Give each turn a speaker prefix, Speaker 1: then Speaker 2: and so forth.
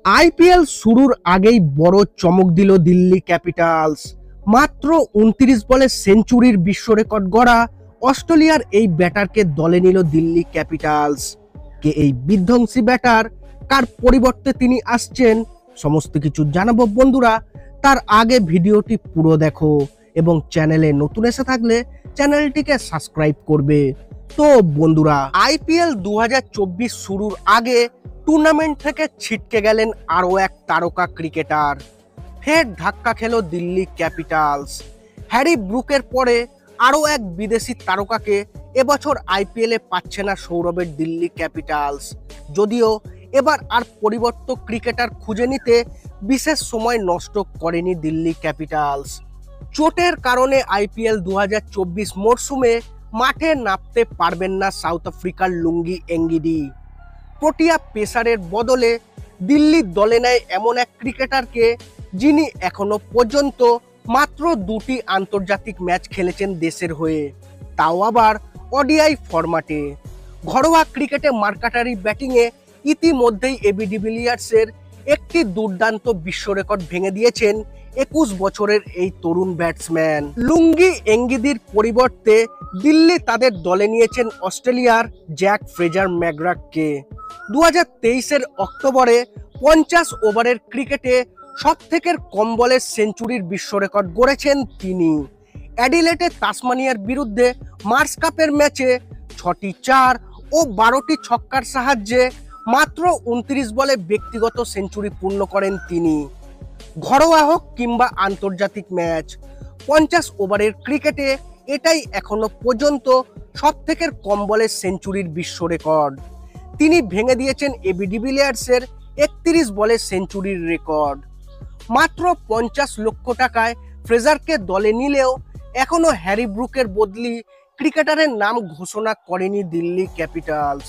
Speaker 1: IPL শুরুর আগেই বড় চমক দিল দিল্লি ক্যাপিটালস। মাত্র 29 বলে সেঞ্চুরির বিশ্ব রেকর্ড গড়া অস্ট্রেলিয়ার এই ব্যাটারকে দলে নিল দিল্লি ক্যাপিটালস। কে এই বিধ্বংসী ব্যাটার, কার পরিবর্তে তিনি আসছেন, সমস্ত কিছু জানাবো বন্ধুরা। তার আগে ভিডিওটি পুরো দেখো এবং চ্যানেলে নতুন এসে থাকলে চ্যানেলটিকে সাবস্ক্রাইব করবে। তো বন্ধুরা, আইপিএল 2024 শুরুর আগে টুর্নামেন্ট থেকে ছিটকে গেলেন আরও এক তারকা ক্রিকেটার। ফের ধাক্কা খেল দিল্লি ক্যাপিটালস। হ্যারি ব্রুকের পরে আরও এক বিদেশি তারকাকে এবছর আইপিএলে পাচ্ছে না সৌরভের দিল্লি ক্যাপিটালস। যদিও এবার আর পরিবর্তক ক্রিকেটার খুঁজে নিতে বিশেষ সময় নষ্ট করেনি দিল্লি ক্যাপিটালস। চোটের কারণে আইপিএল 2024 মরশুমে মাঠে নামতে পারবেন না সাউথ আফ্রিকার লুঙ্গি এঙ্গিডি। প্রোটিয়া পেসারের বদলে দিল্লির দলে নেয় এমন এক ক্রিকেটারকে যিনি এখনো পর্যন্ত মাত্র 2টি আন্তর্জাতিক ম্যাচ খেলেছেন দেশের হয়ে, তাও আবার ওডিআই ফরম্যাটে। ঘরোয়া ক্রিকেটে মার্কাটারি ব্যাটিংয়ে ইতিমধ্যেই এবি ডিভিলিয়ার্সের একটি দুর্দান্ত বিশ্ব রেকর্ড ভেঙে দিয়েছেন 21 বছরের এই তরুণ ব্যাটসম্যান। লুঙ্গি এঙ্গিদির পরিবর্তে দিল্লি তাদের দলে নিয়েছেন অস্ট্রেলিয়ার জ্যাক ফ্রেজার ম্যাকগ্রাথকে। 2023-এর অক্টোবরে 50 ওভারের ক্রিকেটে সবথেকে কম বলে সেঞ্চুরির বিশ্ব রেকর্ড গড়েছেন তিনি। অ্যাডিলেডে তাসমানিয়ার বিরুদ্ধে মার্স কাপের ম্যাচে 6টি 4 ও 12টি ছক্কার সাহায্যে মাত্র 29 বলে ব্যক্তিগত সেঞ্চুরি পূর্ণ করেন তিনি। ঘরোয়া হোক কিংবা আন্তর্জাতিক ম্যাচ, 50 ওভারের ক্রিকেটে এটাই এখনো পর্যন্ত সবথেকে কম বলে সেঞ্চুরির বিশ্ব রেকর্ড। তিনি ভেঙে দিয়েছেন এবি ডিভিলিয়ার্সের 31 বলে সেঞ্চুরির রেকর্ড। মাত্র 50 লক্ষ টাকায় ফ্রেজারকে দলে নিলেও এখনো হ্যারি ব্রুকের বদলি ক্রিকেটারের নাম ঘোষণা করেনি দিল্লি ক্যাপিটালস।